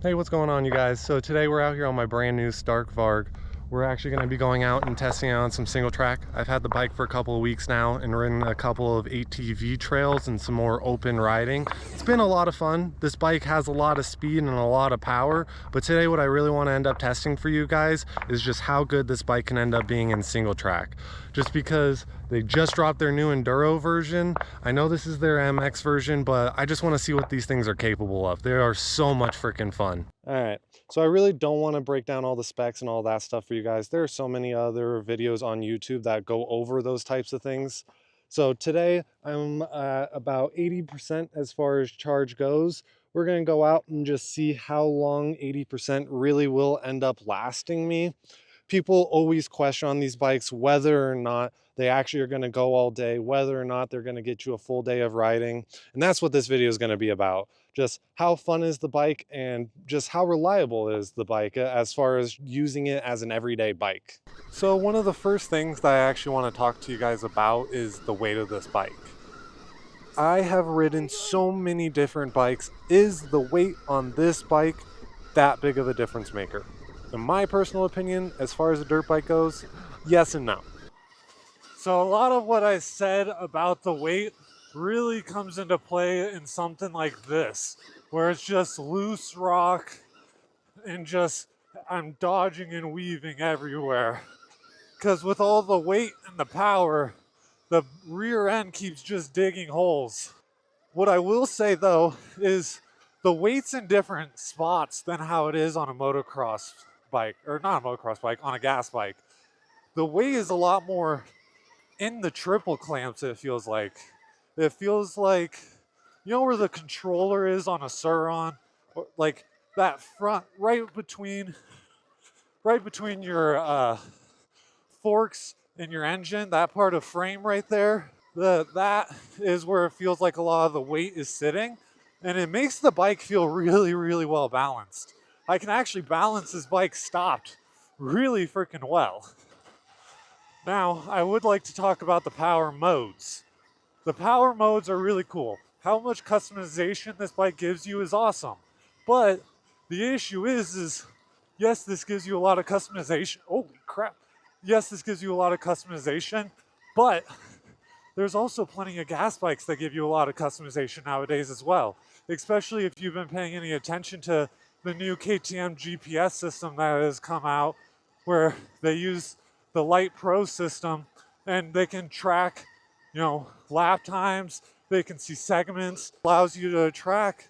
Hey, what's going on, you guys? So today we're out here on my brand new Stark Varg. We're actually going to be going out and testing it on some single track. I've had the bike for a couple of weeks now and ridden a couple of ATV trails and some more open riding. It's been a lot of fun. This bike has a lot of speed and a lot of power, but today what I really want to end up testing for you guys is just how good this bike can end up being in single track. Just because they just dropped their new Enduro version. I know this is their MX version, but I just want to see what these things are capable of. They are so much freaking fun. All right, so I really don't want to break down all the specs and all that stuff for you guys. There are so many other videos on YouTube that go over those types of things. So today I'm at about 80% as far as charge goes. We're going to go out and just see how long 80% really will end up lasting me. People always question on these bikes whether or not they actually are going to go all day, whether or not they're going to get you a full day of riding. And that's what this video is going to be about. Just how fun is the bike and just how reliable is the bike as far as using it as an everyday bike. So one of the first things that I actually want to talk to you guys about is the weight of this bike. I have ridden so many different bikes. Is the weight on this bike that big of a difference maker? In my personal opinion, as far as a dirt bike goes, yes and no. So a lot of what I said about the weight really comes into play in something like this, where it's just loose rock and just I'm dodging and weaving everywhere. Because with all the weight and the power, the rear end keeps just digging holes. What I will say though is the weight's in different spots than how it is on a motocross bike, or not a motocross bike, on a gas bike. The weight is a lot more in the triple clamps, it feels like. It feels like, you know where the controller is on a Suron? Like that front, right between your forks in your engine, that part of frame right there, that is where it feels like a lot of the weight is sitting, and it makes the bike feel really, really well balanced. I can actually balance this bike stopped really freaking well. Now, I would like to talk about the power modes. The power modes are really cool. How much customization this bike gives you is awesome. But the issue is yes, this gives you a lot of customization. Holy crap. Yes, this gives you a lot of customization, but there's also plenty of gas bikes that give you a lot of customization nowadays as well, especially if you've been paying any attention to the new KTM GPS system that has come out, where they use the Light Pro system and they can track, lap times, they can see segments, allows you to track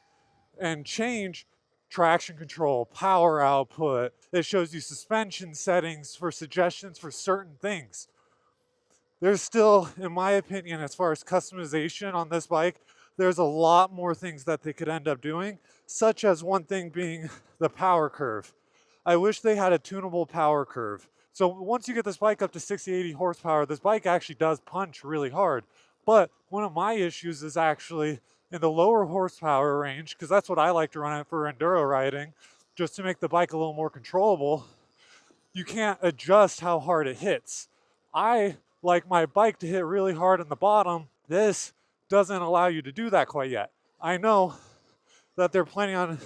and change traction control, power output. It shows you suspension settings for suggestions for certain things. There's still, in my opinion, as far as customization on this bike, there's a lot more things that they could end up doing, such as one thing being the power curve. I wish they had a tunable power curve. So once you get this bike up to 60, 80 horsepower, this bike actually does punch really hard. But one of my issues is actually in the lower horsepower range, because that's what I like to run it for enduro riding, just to make the bike a little more controllable. You can't adjust how hard it hits. I like my bike to hit really hard in the bottom. This doesn't allow you to do that quite yet. I know that they're planning on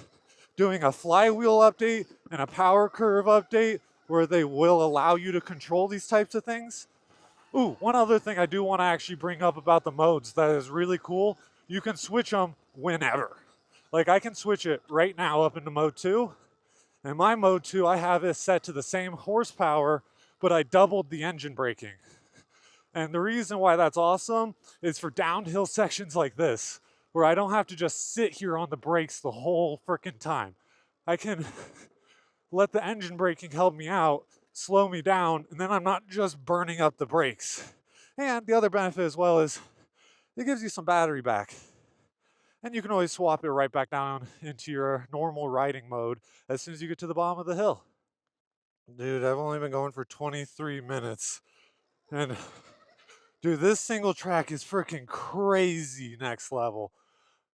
doing a flywheel update and a power curve update where they will allow you to control these types of things. Ooh, one other thing I do want to actually bring up about the modes that is really cool. You can switch them whenever. Like I can switch it right now up into mode 2. And my mode 2, I have it set to the same horsepower, but I doubled the engine braking. And the reason why that's awesome is for downhill sections like this, where I don't have to just sit here on the brakes the whole freaking time. I can let the engine braking help me out, slow me down, and then I'm not just burning up the brakes. And the other benefit as well is it gives you some battery back. And you can always swap it right back down into your normal riding mode as soon as you get to the bottom of the hill. Dude, I've only been going for 23 minutes. And dude, this single track is freaking crazy next level.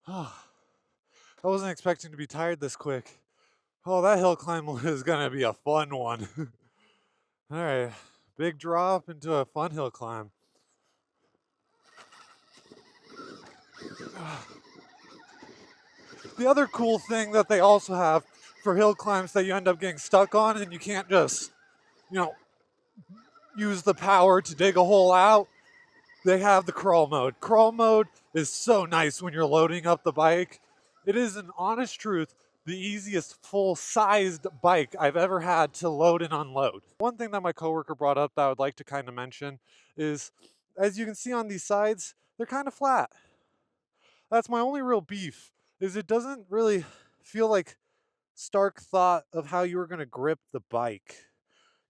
I wasn't expecting to be tired this quick. Oh, that hill climb is gonna be a fun one. All right, big drop into a fun hill climb. The other cool thing that they also have for hill climbs that you end up getting stuck on and you can't just, you know, use the power to dig a hole out, they have the crawl mode. Crawl mode is so nice when you're loading up the bike. It is an honest truth, the easiest full-sized bike I've ever had to load and unload. One thing that my coworker brought up that I would like to kind of mention is, as you can see on these sides, they're kind of flat. That's my only real beef, is it doesn't really feel like Stark thought of how you were going to grip the bike,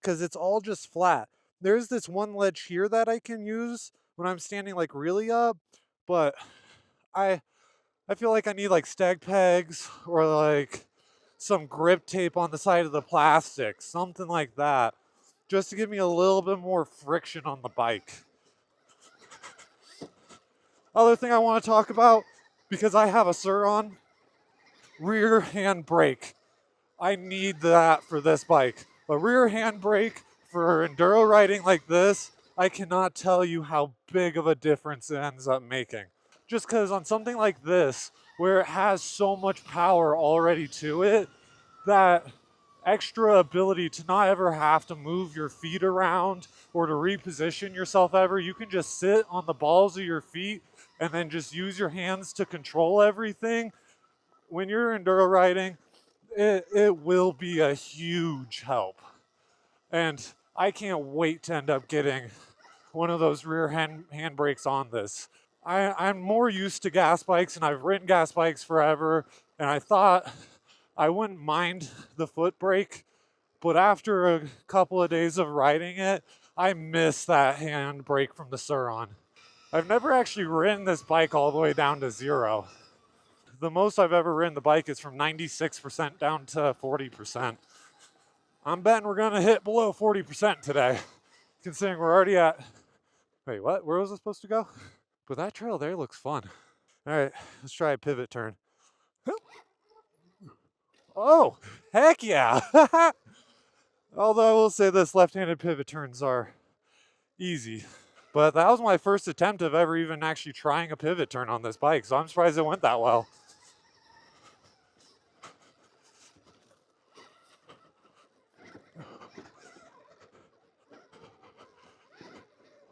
because it's all just flat. There's this one ledge here that I can use when I'm standing like really up, but I I feel like I need like stag pegs or like some grip tape on the side of the plastic, something like that, just to give me a little bit more friction on the bike. Other thing I want to talk about, because I have a Sur-on, rear hand brake. I need that for this bike. A rear hand brake for enduro riding like this, I cannot tell you how big of a difference it ends up making. Just because on something like this, where it has so much power already to it, that extra ability to not ever have to move your feet around or to reposition yourself ever, you can just sit on the balls of your feet and then just use your hands to control everything. When you're enduro riding, it will be a huge help. And I can't wait to end up getting one of those rear hand brakes on this. I'm more used to gas bikes, and I've ridden gas bikes forever, and I thought I wouldn't mind the foot brake, but after a couple of days of riding it, I miss that hand brake from the Sur-on. I've never actually ridden this bike all the way down to 0. The most I've ever ridden the bike is from 96% down to 40%. I'm betting we're gonna hit below 40% today, considering we're already at, wait, what? Where was it supposed to go? But that trail there looks fun. All right, let's try a pivot turn. Oh, heck yeah. Although I will say this, left-handed pivot turns are easy. But that was my first attempt of ever even actually trying a pivot turn on this bike, so I'm surprised it went that well.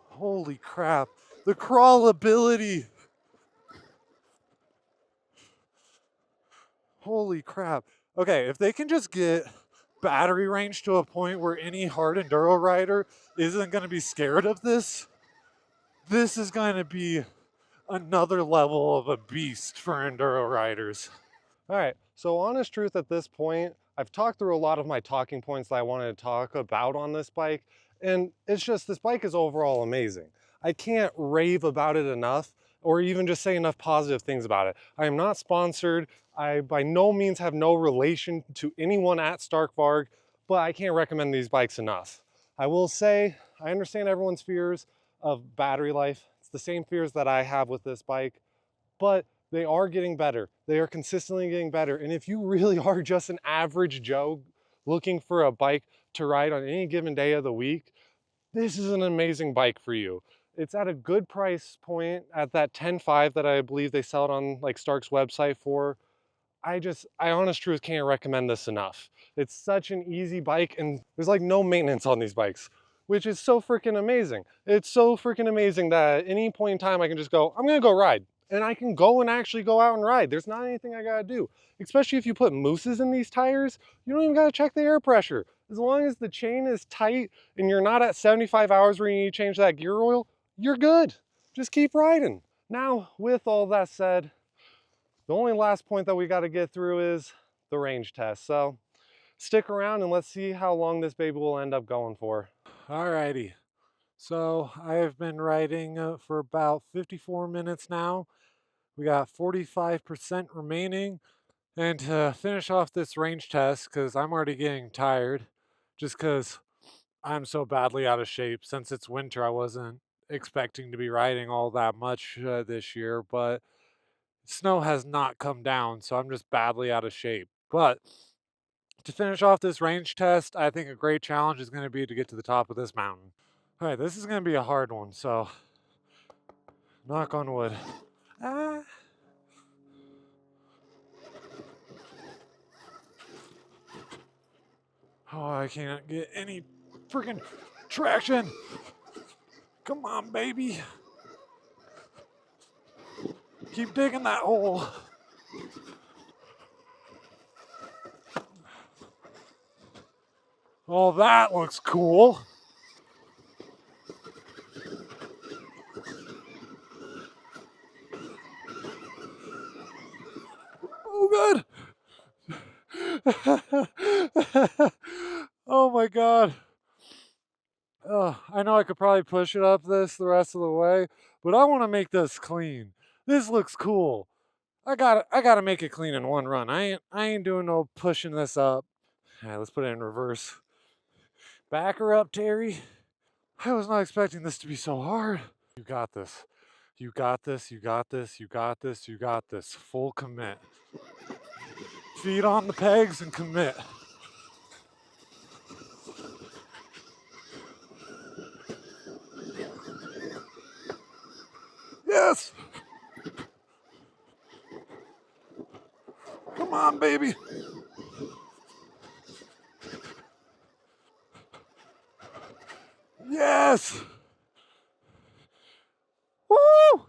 Holy crap. The crawlability. Holy crap. Okay, if they can just get battery range to a point where any hard enduro rider isn't going to be scared of this, this is going to be another level of a beast for enduro riders. All right, so honest truth at this point, I've talked through a lot of my talking points that I wanted to talk about on this bike, and it's just this bike is overall amazing. I can't rave about it enough or even just say enough positive things about it. I am not sponsored. I by no means have no relation to anyone at Stark Varg, but I can't recommend these bikes enough. I will say, I understand everyone's fears of battery life. It's the same fears that I have with this bike, but they are getting better. They are consistently getting better. And if you really are just an average Joe looking for a bike to ride on any given day of the week, this is an amazing bike for you. It's at a good price point at that 10.5 that I believe they sell it on like Stark's website for. I honest truth can't recommend this enough. It's such an easy bike and there's like no maintenance on these bikes, which is so freaking amazing. It's so freaking amazing that at any point in time I can just go, I'm gonna go ride. And I can go and actually go out and ride. There's not anything I gotta do. Especially if you put mooses in these tires, you don't even gotta check the air pressure. As long as the chain is tight and you're not at 75 hours where you need to change that gear oil, you're good. Just keep riding. Now, with all that said, the only last point that we got to get through is the range test. So stick around and let's see how long this baby will end up going for. Alrighty. So I've been riding for about 54 minutes now. We got 45% remaining. And to finish off this range test, because I'm already getting tired, just because I'm so badly out of shape. Since it's winter, I wasn't expecting to be riding all that much this year, but snow has not come down, so I'm just badly out of shape. But to finish off this range test, I think a great challenge is going to be to get to the top of this mountain. All right, this is going to be a hard one, so knock on wood. Ah. Oh, I can't get any freaking traction. Come on, baby. Keep digging that hole. Oh, that looks cool. Oh, good. Oh my God. I know I could probably push it up this the rest of the way, but I want to make this clean. This looks cool. I gotta make it clean in one run. I ain't doing no pushing this up. All right, let's put it in reverse. Back her up, Terry. I was not expecting this to be so hard. You got this. You got this. You got this. You got this. You got this. Full commit. Feet on the pegs and commit. Yes! Come on, baby. Yes! Woo! All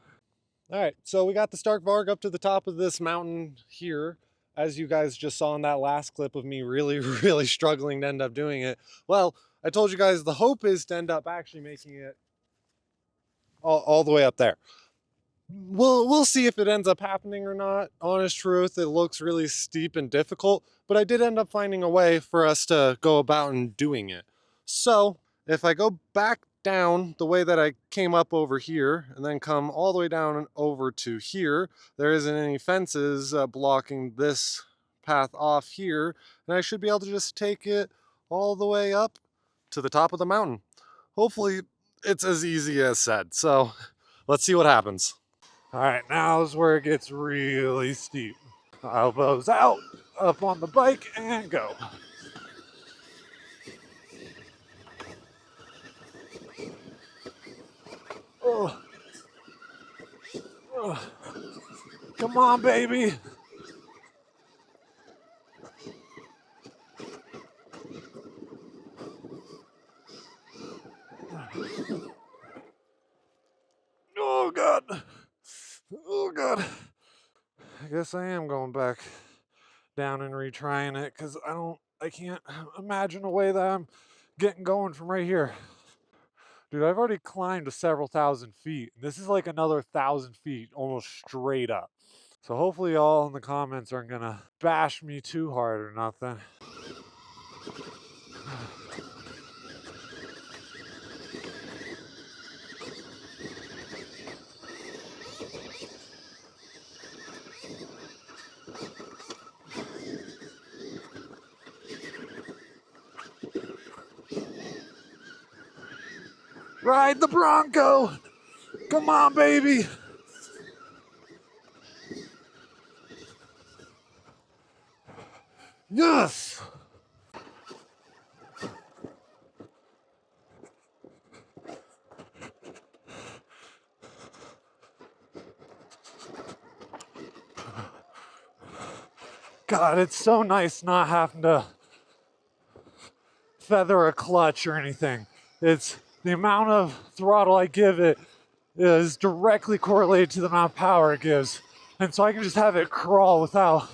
right, so we got the Stark Varg up to the top of this mountain here, as you guys just saw in that last clip of me really, really struggling to end up doing it. Well, I told you guys the hope is to end up actually making it all the way up there. We'll see if it ends up happening or not. Honest truth, it looks really steep and difficult, but I did end up finding a way for us to go about and doing it. So if I go back down the way that I came up over here and then come all the way down over to here, there isn't any fences blocking this path off here, and I should be able to just take it all the way up to the top of the mountain. Hopefully it's as easy as said. So let's see what happens. All right, now's where it gets really steep. Elbows out, up on the bike, and go. Oh. Oh. Come on, baby. Oh, God. Oh, God. I guess I am going back down and retrying it because I can't imagine a way that I'm getting going from right here. Dude, I've already climbed to several thousand feet. This is like another 1,000 feet almost straight up. So hopefully y'all in the comments aren't gonna bash me too hard or nothing. Ride the Bronco! Come on, baby! Yes! God, it's so nice not having to feather a clutch or anything. It's the amount of throttle I give it is directly correlated to the amount of power it gives. And so I can just have it crawl without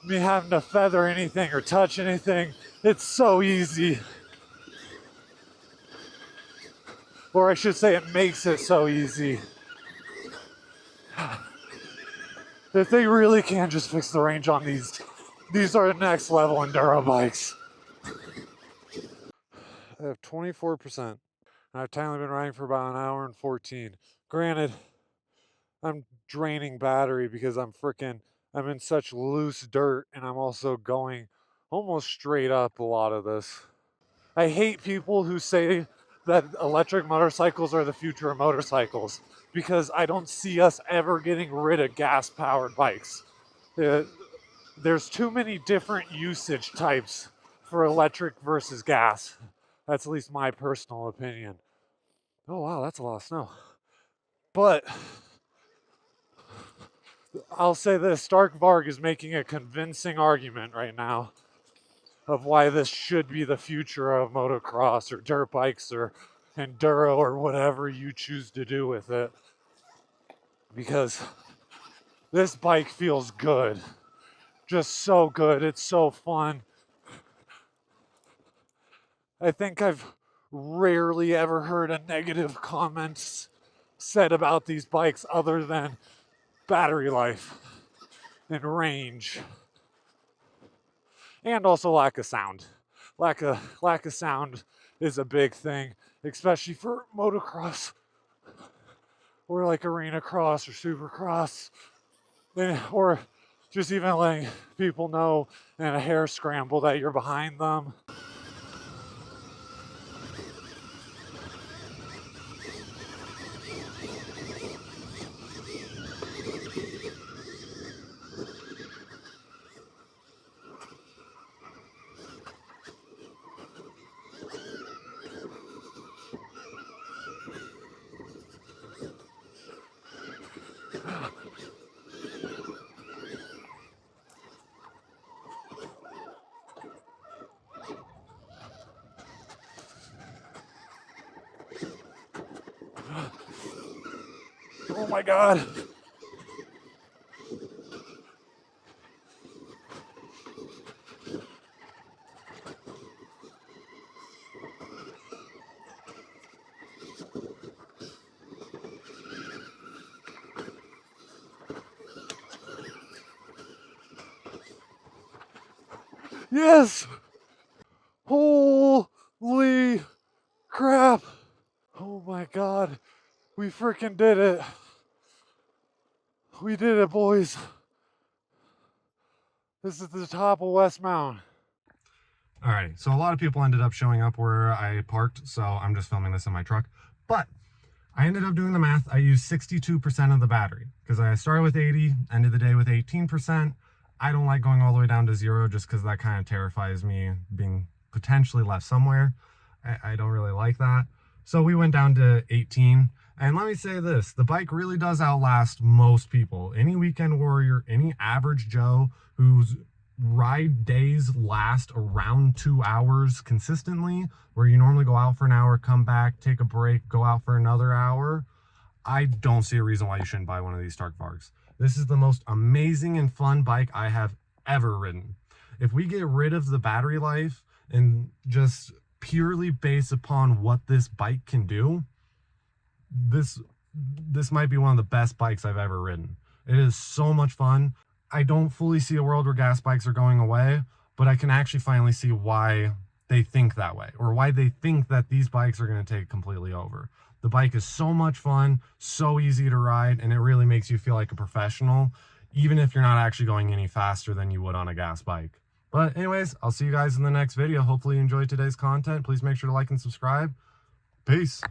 me having to feather anything or touch anything. It's so easy. Or I should say it makes it so easy. If they really can just fix the range on these are the next level enduro bikes. I have 24%. I've technically been riding for about an hour and 14. Granted, I'm draining battery because I'm in such loose dirt and I'm also going almost straight up a lot of this. I hate people who say that electric motorcycles are the future of motorcycles because I don't see us ever getting rid of gas-powered bikes. There's too many different usage types for electric versus gas. That's at least my personal opinion. Oh wow, that's a lot of snow. But I'll say this, Stark Varg is making a convincing argument right now. of why this should be the future of motocross or dirt bikes or enduro or whatever you choose to do with it. Because this bike feels good. Just so good. It's so fun. I think I've rarely ever heard a negative comment said about these bikes other than battery life and range. And also lack of sound. Lack of sound is a big thing, especially for motocross or like arena cross or supercross, or just even letting people know in a hair scramble that you're behind them. Oh my God. Yes! Holy crap! Oh my God. We freaking did it. We did it, boys. This is the top of West Mountain. All right, so a lot of people ended up showing up where I parked, so I'm just filming this in my truck. But I ended up doing the math. I used 62% of the battery because I started with 80, ended the day with 18%. I don't like going all the way down to 0 just because that kind of terrifies me, being potentially left somewhere. I don't really like that. So we went down to 18. And let me say this, the bike really does outlast most people. Any weekend warrior, any average Joe whose ride days last around 2 hours consistently, where you normally go out for an hour, come back, take a break, go out for another hour, I don't see a reason why you shouldn't buy one of these Stark Vargs. This is the most amazing and fun bike I have ever ridden. If we get rid of the battery life and just purely based upon what this bike can do, this might be one of the best bikes I've ever ridden. It is so much fun. I don't fully see a world where gas bikes are going away, but I can actually finally see why they think that way, or why they think that these bikes are going to take completely over. The bike is so much fun, so easy to ride, and it really makes you feel like a professional, even if you're not actually going any faster than you would on a gas bike. But anyways, I'll see you guys in the next video. Hopefully you enjoyed today's content. Please make sure to like and subscribe. Peace.